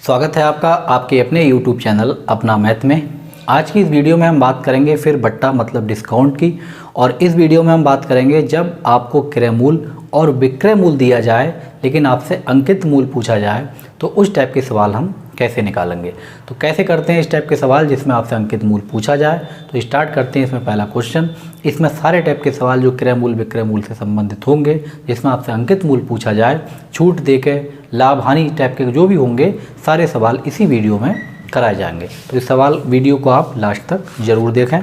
स्वागत है आपका आपके अपने YouTube चैनल अपना मैथ में। आज की इस वीडियो में हम बात करेंगे फिर बट्टा मतलब डिस्काउंट की। और इस वीडियो में हम बात करेंगे जब आपको क्रय मूल्य और विक्रय मूल्य दिया जाए लेकिन आपसे अंकित मूल्य पूछा जाए तो उस टाइप के सवाल हम कैसे निकालेंगे। तो कैसे करते हैं इस टाइप के सवाल जिसमें आपसे अंकित मूल्य पूछा जाए। तो स्टार्ट करते हैं। इसमें पहला क्वेश्चन, इसमें सारे टाइप के सवाल जो क्रय मूल्य विक्रय मूल्य से संबंधित होंगे, जिसमें आपसे अंकित मूल्य पूछा जाए, छूट देके लाभ हानि टाइप के जो भी होंगे, सारे सवाल इसी वीडियो में कराए जाएंगे। तो इस सवाल वीडियो को आप लास्ट तक ज़रूर देखें।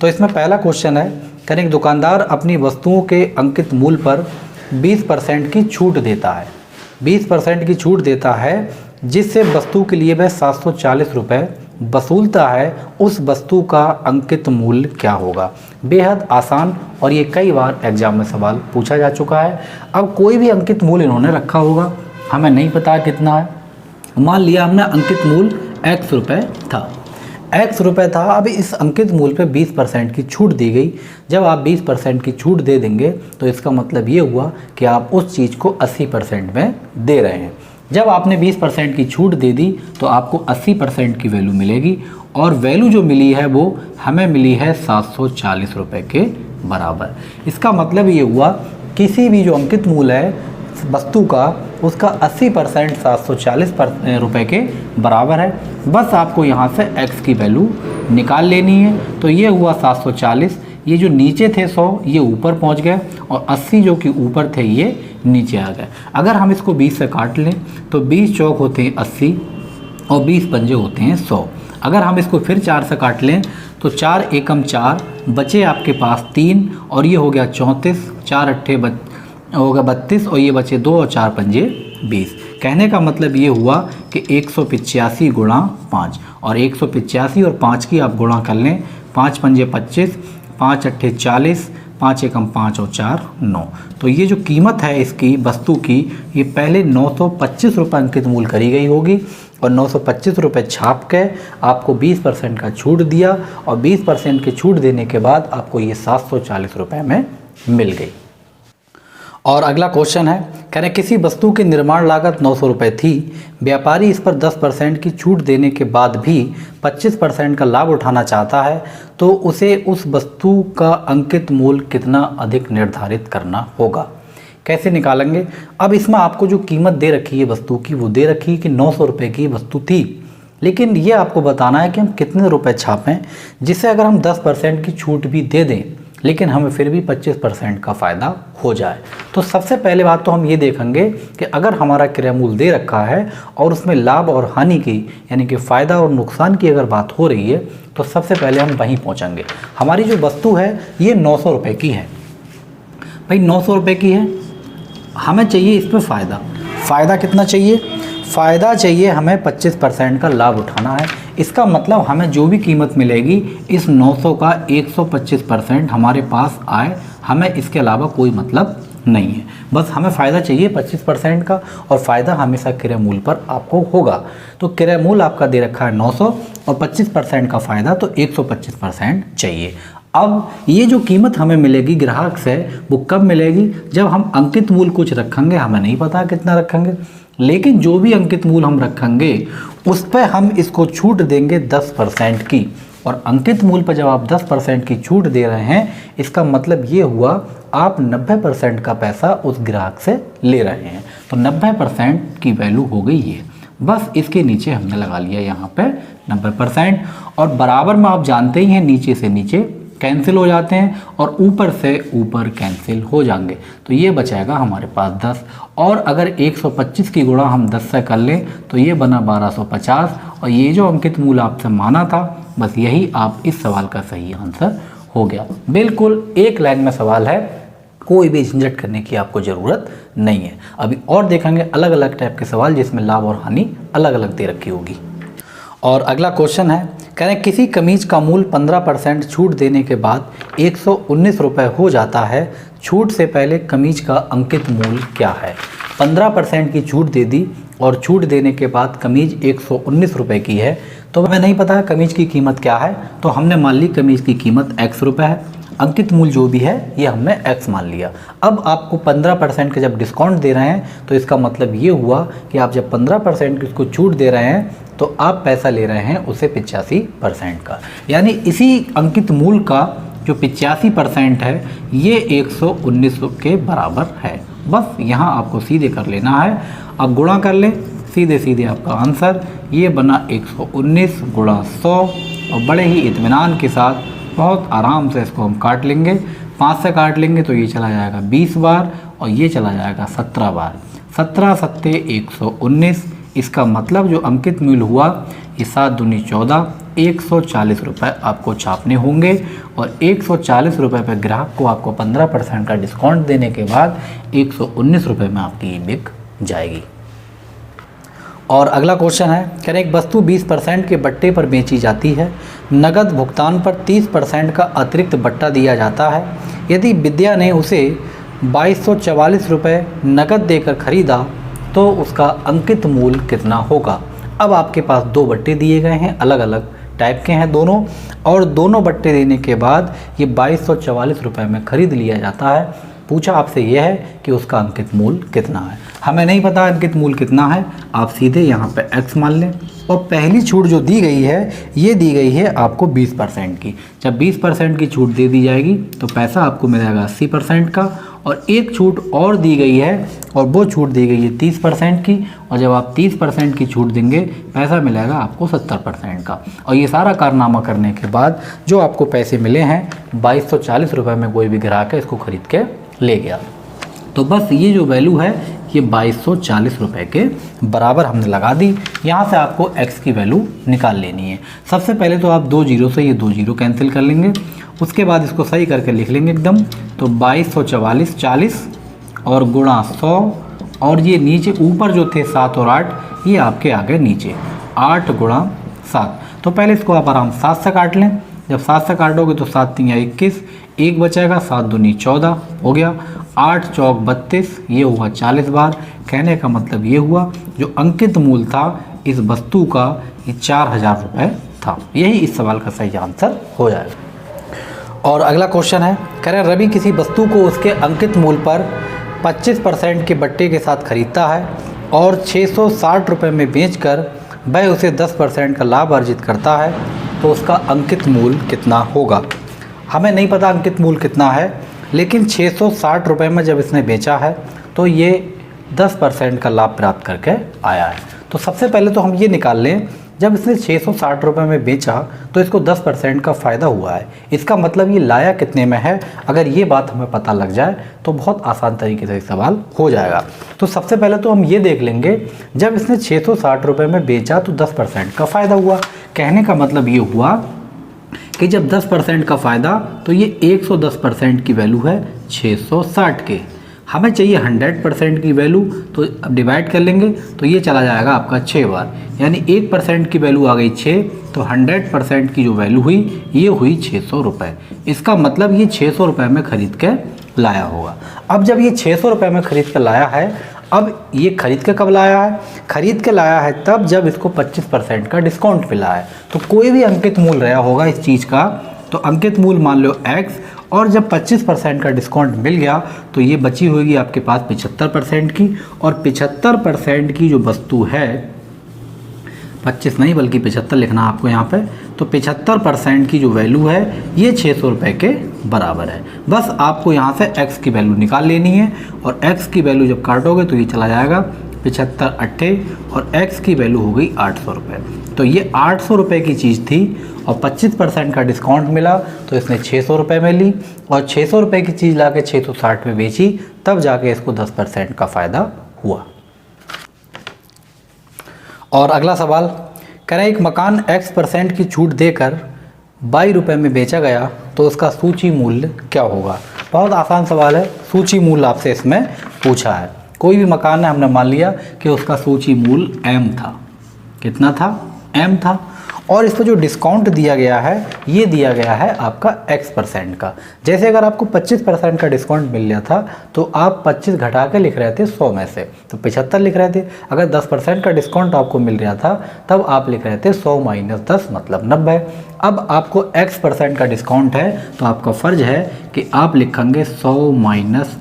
तो इसमें पहला क्वेश्चन है, करें दुकानदार अपनी वस्तुओं के अंकित मूल्य पर 20% की छूट देता है। 20% की छूट देता है जिससे वस्तु के लिए वह 740 रुपये वसूलता है। उस वस्तु का अंकित मूल्य क्या होगा। बेहद आसान और ये कई बार एग्जाम में सवाल पूछा जा चुका है। अब कोई भी अंकित मूल्य इन्होंने रखा होगा, हमें नहीं पता कितना है। मान लिया हमने अंकित मूल्य x रुपये था, x रुपये था। अब इस अंकित मूल्य पे 20% की छूट दी गई। जब आप 20% की छूट दे देंगे तो इसका मतलब ये हुआ कि आप उस चीज़ को 80% में दे रहे हैं। जब आपने 20% की छूट दे दी तो आपको 80% की वैल्यू मिलेगी और वैल्यू जो मिली है वो हमें मिली है 740 रुपये के बराबर। इसका मतलब ये हुआ किसी भी जो अंकित मूल्य है वस्तु का, उसका 80% 740 रुपये के बराबर है। बस आपको यहाँ से x की वैल्यू निकाल लेनी है। तो ये हुआ 740, ये जो नीचे थे 100 ये ऊपर पहुँच गए और 80 जो कि ऊपर थे ये नीचे आ गए। अगर हम इसको 20 से काट लें तो 20 चौक होते हैं 80 और 20 पंजे होते हैं 100। अगर हम इसको फिर 4 से काट लें तो 4 एकम 4 बचे आपके पास 3 और ये हो गया 34, 4 अट्ठे हो गया 32 और ये बचे 2 और 4 पंजे 20। कहने का मतलब ये हुआ कि 185 गुणा 5 और 185 और 5 की आप गुणा कर लें। 5 पंजे 25, 5 अट्ठे 40, 5 एकम 5 और 4 9। तो ये जो कीमत है इसकी वस्तु की, ये पहले 925 रुपये अंकित मूल्य करी गई होगी और 925 रुपये छाप के आपको 20% का छूट दिया और 20% की छूट देने के बाद आपको ये 740 रुपये में मिल गई। और अगला क्वेश्चन है, कह रहे किसी वस्तु की निर्माण लागत 900 रुपये थी, व्यापारी इस पर 10% की छूट देने के बाद भी 25% का लाभ उठाना चाहता है तो उसे उस वस्तु का अंकित मूल्य कितना अधिक निर्धारित करना होगा। कैसे निकालेंगे। अब इसमें आपको जो कीमत दे रखी है वस्तु की वो दे रखी है कि 900 रुपये की वस्तु थी, लेकिन ये आपको बताना है कि हम कितने रुपए छापें जिससे अगर हम 10% की छूट भी दे दें लेकिन हमें फिर भी 25% का फ़ायदा हो जाए। तो सबसे पहले बात तो हम ये देखेंगे कि अगर हमारा क्रय मूल्य दे रखा है और उसमें लाभ और हानि की यानी कि फ़ायदा और नुकसान की अगर बात हो रही है तो सबसे पहले हम वहीं पहुंचेंगे। हमारी जो वस्तु है ये 900 रुपये की है। भाई 900 रुपये की है, हमें चाहिए इस पर फ़ायदा। फ़ायदा कितना चाहिए। फ़ायदा चाहिए हमें 25% का लाभ उठाना है। इसका मतलब हमें जो भी कीमत मिलेगी इस 900 का 125% हमारे पास आए, हमें इसके अलावा कोई मतलब नहीं है। बस हमें फ़ायदा चाहिए 25% का और फ़ायदा हमेशा क्रय मूल्य पर आपको होगा। तो क्रय मूल्य आपका दे रखा है 900 और 25% का फ़ायदा तो 125% चाहिए। अब ये जो कीमत हमें मिलेगी ग्राहक से वो कब मिलेगी, जब हम अंकित मूल्य कुछ रखेंगे, हमें नहीं पता कितना रखेंगे, लेकिन जो भी अंकित मूल्य हम रखेंगे उस पर हम इसको छूट देंगे 10% की। और अंकित मूल्य पर जब आप 10% की छूट दे रहे हैं इसका मतलब ये हुआ आप 90% का पैसा उस ग्राहक से ले रहे हैं। तो 90% की वैल्यू हो गई ये। बस इसके नीचे हमने लगा लिया यहाँ पे 90% और बराबर में आप जानते ही हैं नीचे से नीचे कैंसिल हो जाते हैं और ऊपर से ऊपर कैंसिल हो जाएंगे। तो ये बचेगा हमारे पास 10 और अगर 125 की गुणा हम 10 से कर लें तो ये बना 1250 और ये जो अंकित मूल्य आपसे माना था बस यही आप इस सवाल का सही आंसर हो गया। बिल्कुल एक लाइन में सवाल है, कोई भी झंझट करने की आपको ज़रूरत नहीं है। अभी और देखेंगे अलग अलग टाइप के सवाल जिसमें लाभ और हानि अलग अलग दे रखी होगी। और अगला क्वेश्चन है, कह रहे किसी कमीज का मूल्य 15% छूट देने के बाद 119 रुपये हो जाता है। छूट से पहले कमीज का अंकित मूल्य क्या है। 15% की छूट दे दी और छूट देने के बाद कमीज 119 रुपये की है। तो हमें नहीं पता है कमीज की कीमत क्या है, तो हमने मान ली कमीज की कीमत x रुपये है। अंकित मूल्य जो भी है ये हमने x मान लिया। अब आपको 15% का जब डिस्काउंट दे रहे हैं तो इसका मतलब ये हुआ कि आप जब 15% की उसको छूट दे रहे हैं तो आप पैसा ले रहे हैं उसे 85% का, यानी इसी अंकित मूल्य का जो 85% है ये 119 के बराबर है। बस यहाँ आपको सीधे कर लेना है। अब गुणा कर ले, सीधे सीधे आपका आंसर ये बना 119 गुणा 100, और बड़े ही इत्मीनान के साथ बहुत आराम से इसको हम काट लेंगे। 5 से काट लेंगे तो ये चला जाएगा 20 बार और ये चला जाएगा 17 बार। 17 सत्ते 119, इसका मतलब जो अंकित मूल्य हुआ ये 7 दूनी 14, 140 रुपये आपको छापने होंगे। और 140 रुपये पर ग्राहक को आपको 15% का डिस्काउंट देने के बाद 119 रुपये में आपकी बिक जाएगी। और अगला क्वेश्चन है, कह रहे एक वस्तु 20% के बट्टे पर बेची जाती है, नगद भुगतान पर 30% का अतिरिक्त बट्टा दिया जाता है। यदि विद्या ने उसे 2244 रुपये नगद देकर खरीदा तो उसका अंकित मूल्य कितना होगा। अब आपके पास 2 बट्टे दिए गए हैं, अलग अलग टाइप के हैं दोनों, और दोनों बट्टे देने के बाद ये 2244 रुपये में खरीद लिया जाता है। पूछा आपसे यह है कि उसका अंकित मूल्य कितना है। हमें नहीं पता अंकित मूल्य कितना है, आप सीधे यहाँ पे x मान लें। और पहली छूट जो दी गई है ये दी गई है आपको 20% की। जब 20% की छूट दे दी जाएगी तो पैसा आपको मिलेगा 80% का, और एक छूट और दी गई है और वो छूट दी गई है 30% की, और जब आप 30% की छूट देंगे पैसा मिलेगा आपको 70% का। और ये सारा कारनामा करने के बाद जो आपको पैसे मिले हैं 2240 रुपये में कोई भी ग्राहक है इसको खरीद के ले गया। तो बस ये जो वैल्यू है ये 2240 रुपये के बराबर हमने लगा दी। यहाँ से आपको x की वैल्यू निकाल लेनी है। सबसे पहले तो आप 2 जीरो से ये 2 जीरो कैंसिल कर लेंगे, उसके बाद इसको सही करके लिख लेंगे एकदम। तो 2244 40 और गुणा 100, और ये नीचे ऊपर जो थे 7 और 8 ये आपके आ गए नीचे 8 गुणा 7। तो पहले इसको आप आराम 7 से काट लें। जब 7 से काटोगे तो 7 3 21, एक बचेगा, 7 दूनी 14 हो गया, 8 चौक 32, ये हुआ 40 बार। कहने का मतलब ये हुआ जो अंकित मूल्य था इस वस्तु का ये 4000 रुपये था। यही इस सवाल का सही आंसर हो जाएगा। और अगला क्वेश्चन है, कह रहे रवि किसी वस्तु को उसके अंकित मूल्य पर 25% के बट्टे के साथ खरीदता है और 660 रुपये में बेचकर वह उसे 10% का लाभ अर्जित करता है, तो उसका अंकित मूल्य कितना होगा। हमें नहीं पता अंकित मूल्य कितना है, लेकिन 660 रुपये में जब इसने बेचा है तो ये 10% का लाभ प्राप्त करके आया है। तो सबसे पहले तो हम ये निकाल लें, जब इसने 660 रुपये में बेचा तो इसको 10% का फ़ायदा हुआ है। इसका मतलब ये लाया कितने में है, अगर ये बात हमें पता लग जाए तो बहुत आसान तरीके से सवाल हो जाएगा। तो सबसे पहले तो हम ये देख लेंगे, जब इसने 660 रुपये में बेचा तो 10% का फ़ायदा हुआ। कहने का मतलब ये हुआ कि जब 10% का फ़ायदा तो ये 110% की वैल्यू है 660 के। हमें चाहिए 100% की वैल्यू, तो अब डिवाइड कर लेंगे तो ये चला जाएगा आपका 6 बार, यानी 1% की वैल्यू आ गई 6, तो 100% की जो वैल्यू हुई ये हुई 600 रुपये। इसका मतलब ये 600 रुपये में ख़रीद के लाया होगा। अब जब ये 600 रुपये में ख़रीद के लाया है, अब ये खरीद के कब लाया है, खरीद के लाया है तब जब इसको 25% का डिस्काउंट मिला है। तो कोई भी अंकित मूल्य रहा होगा इस चीज़ का, तो अंकित मूल्य मान लो x, और जब 25% का डिस्काउंट मिल गया तो ये बची होगी आपके पास 75% की, और 75% की जो वस्तु है, 25 नहीं बल्कि 75 लिखना आपको यहाँ पे, तो 75% की जो वैल्यू है ये 600 रुपये के बराबर है। बस आपको यहाँ से x की वैल्यू निकाल लेनी है, और x की वैल्यू जब काटोगे तो ये चला जाएगा 75 अट्ठे, और x की वैल्यू हो गई 800 रुपये। तो ये 800 रुपये की चीज़ थी और 25% का डिस्काउंट मिला तो इसने 600 रुपये में ली, और 600 रुपये की चीज़ ला के 660 में बेची, तब जाके इसको 10% का फ़ायदा हुआ। और अगला सवाल, कह रहे एक मकान x% की छूट देकर 22 रुपये में बेचा गया तो उसका सूची मूल्य क्या होगा। बहुत आसान सवाल है, सूची मूल्य आपसे इसमें पूछा है। कोई भी मकान है, हमने मान लिया कि उसका सूची मूल्य m था। कितना था, m था, और इस पर जो डिस्काउंट दिया गया है ये दिया गया है आपका x% का। जैसे अगर आपको 25% का डिस्काउंट मिल गया था तो आप 25 घटा के लिख रहे थे 100 में से, तो 75 लिख रहे थे। अगर 10% का डिस्काउंट आपको मिल रहा था तब आप लिख रहे थे 100 - 10 मतलब 90। अब आपको x% का डिस्काउंट है तो आपका फ़र्ज है कि आप लिखेंगे 100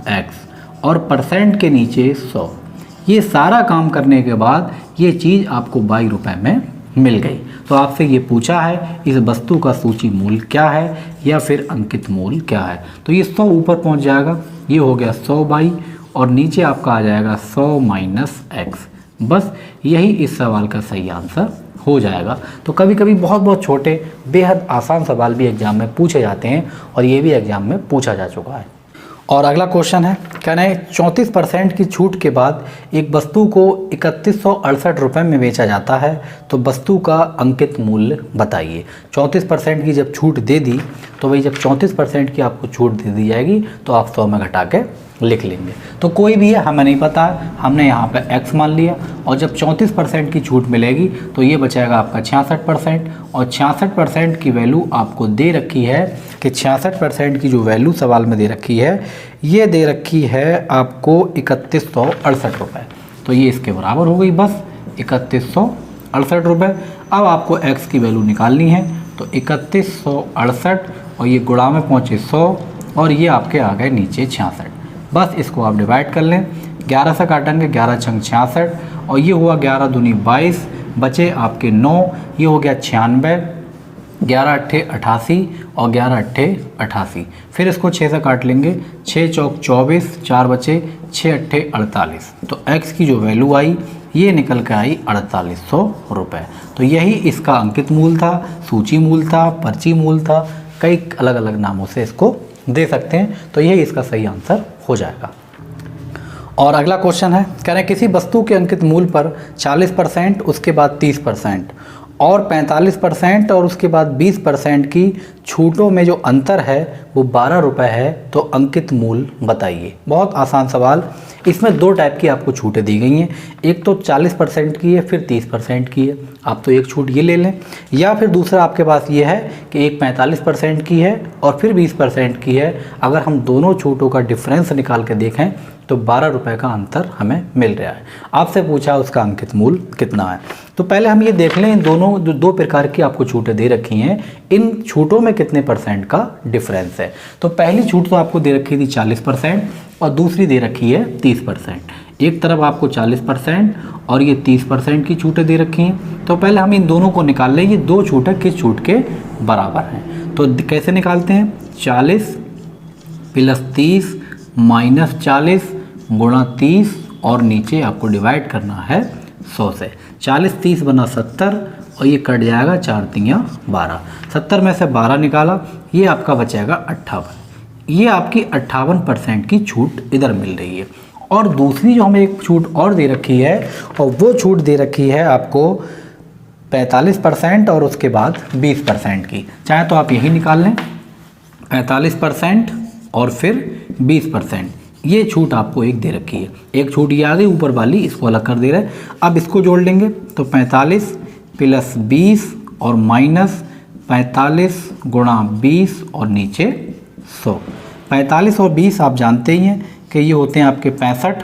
- x और परसेंट के नीचे 100। ये सारा काम करने के बाद ये चीज़ आपको 22 रुपये में मिल गई। तो आपसे ये पूछा है इस वस्तु का सूची मूल्य क्या है या फिर अंकित मूल्य क्या है, तो ये 100 ऊपर पहुंच जाएगा, ये हो गया 100/, और नीचे आपका आ जाएगा 100 - x। बस यही इस सवाल का सही आंसर हो जाएगा। तो कभी कभी बहुत बहुत छोटे बेहद आसान सवाल भी एग्ज़ाम में पूछे जाते हैं और ये भी एग्ज़ाम में पूछा जा चुका है। और अगला क्वेश्चन है, कहना है 34% की छूट के बाद एक वस्तु को 3168 रुपये में बेचा जाता है, तो वस्तु का अंकित मूल्य बताइए। 34% की जब छूट दे दी तो भाई जब 34% की आपको छूट दे दी जाएगी तो आप 100 में घटा के लिख लेंगे। तो कोई भी है हमें नहीं पता, हमने यहाँ पे x मान लिया, और जब 34% की छूट मिलेगी तो ये बचाएगा आपका 66%, और 66% की वैल्यू आपको दे रखी है कि 66% की जो वैल्यू सवाल में दे रखी है ये दे रखी है आपको 3168 रुपये। तो ये इसके बराबर हो गई बस 3168 रुपये। अब आपको x की वैल्यू निकालनी है, तो 3168 और ये गुणा में पहुँचे 100 और ये आपके आ गए नीचे 66। बस इसको आप डिवाइड कर लें, 11 से काटेंगे, 11 छंग 66 और ये हुआ 11 दूनी 22, बचे आपके 9, ये हो गया 96, 11 अट्ठे 88 और 11 अट्ठे 88। फिर इसको 6 से काट लेंगे, 6 चौक 24, 4 बचे, 6 अट्ठे 48। तो x की जो वैल्यू आई ये निकल के आई 4800 रुपये। तो यही इसका अंकित मूल्य था, सूची मूल्य था, पर्ची मूल्य था, कई अलग अलग नामों से इसको दे सकते हैं। तो यही इसका सही आंसर हो जाएगा। और अगला क्वेश्चन है, कह रहे हैं किसी वस्तु के अंकित मूल्य पर 40%, उसके बाद 30% और 45% और उसके बाद 20% की छूटों में जो अंतर है वो 12 रुपये है, तो अंकित मूल्य बताइए। बहुत आसान सवाल। इसमें दो टाइप की आपको छूटें दी गई हैं, एक तो 40% की है, फिर 30% की है। आप तो एक छूट ये ले लें, या फिर दूसरा आपके पास ये है कि एक 45% की है और फिर 20% की है। अगर हम दोनों छूटों का डिफरेंस निकाल के देखें तो 12 रुपये का अंतर हमें मिल रहा है। आपसे पूछा उसका अंकित मूल्य कितना है। तो पहले हम ये देख लें, इन दोनों जो दो प्रकार की आपको छूटें दे रखी हैं, इन छूटों में कितने % का डिफरेंस है। तो पहली छूट तो आपको दे रखी थी 40% और दूसरी दे रखी है 30%। एक तरफ आपको 40% और ये 30% की छूटें दे रखी हैं। तो पहले हम इन दोनों को निकाल लें, ये दो छूटें किस छूट के बराबर हैं। तो कैसे निकालते हैं, 40 + 30 - 40 गुणा 30 और नीचे आपको डिवाइड करना है 100 से। 40 30 बना 70 और ये कट जाएगा 4 तियाँ 12। 70 में से 12 निकाला, ये आपका बचेगा 58। ये आपकी 58% की छूट इधर मिल रही है। और दूसरी जो हमें एक छूट और दे रखी है, और वो छूट दे रखी है आपको 45% और उसके बाद 20% की। चाहे तो आप यही निकाल लें, 45% और फिर 20%। ये छूट आपको एक दे रखी है। एक छूट ये आ गई ऊपर वाली, इसको अलग कर दे रहे हैं। अब इसको जोड़ लेंगे तो 45 + 20 और -45 गुणा 20 और नीचे 100। 45 और 20 आप जानते ही हैं कि ये होते हैं आपके 65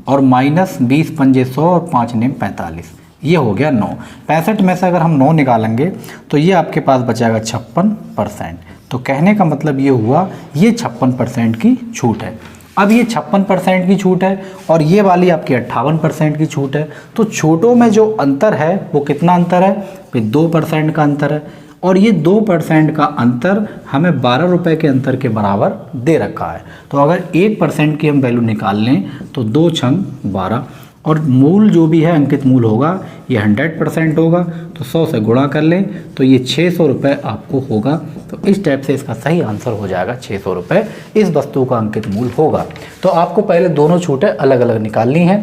और -20 पंजे 100 और 5 नेम 45। ये हो गया 9। 65 में से अगर हम 9 निकालेंगे तो ये आपके पास बचेगा 56%। तो कहने का मतलब ये हुआ ये 56% की छूट है। अब ये 56% की छूट है और ये वाली आपकी 58% की छूट है। तो छूटों में जो अंतर है वो कितना अंतर है, फिर 2% का अंतर है। और ये 2% का अंतर हमें 12 रुपये के अंतर के बराबर दे रखा है। तो अगर 1% की हम वैल्यू निकाल लें तो 2 छंग 12 और मूल जो भी है अंकित मूल होगा ये 100% होगा। तो 100 से गुणा कर लें तो ये 600 रुपये आपको होगा। तो इस टाइप से इसका सही आंसर हो जाएगा 600 रुपये इस वस्तु का अंकित मूल होगा। तो आपको पहले दोनों छूटें अलग अलग निकालनी हैं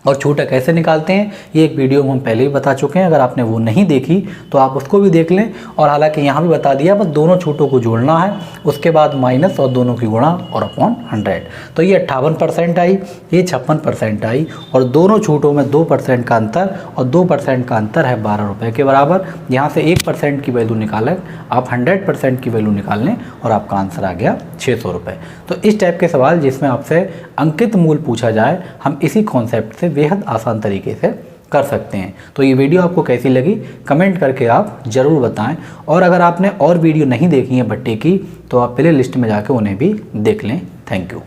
और छोटा कैसे निकालते हैं ये एक वीडियो में हम पहले ही बता चुके हैं, अगर आपने वो नहीं देखी तो आप उसको भी देख लें। और हालांकि यहाँ भी बता दिया, बस दोनों छोटों को जोड़ना है, उसके बाद माइनस और दोनों की गुणा और अपॉन 100। तो ये 58% आई, ये 56% आई, और दोनों छोटों में 2% का अंतर, और 2% का अंतर है 12 रुपये के बराबर। यहाँ से 1% की वैल्यू निकालें, आप 100% की वैल्यू निकाल लें और आपका आंसर आ गया 600 रुपये। तो इस टाइप के सवाल जिसमें आपसे अंकित मूल पूछा जाए, हम इसी कॉन्सेप्ट से बेहद आसान तरीके से कर सकते हैं। तो ये वीडियो आपको कैसी लगी कमेंट करके आप ज़रूर बताएं, और अगर आपने और वीडियो नहीं देखी है भट्टे की तो आप प्ले लिस्ट में जाकर उन्हें भी देख लें। Thank you.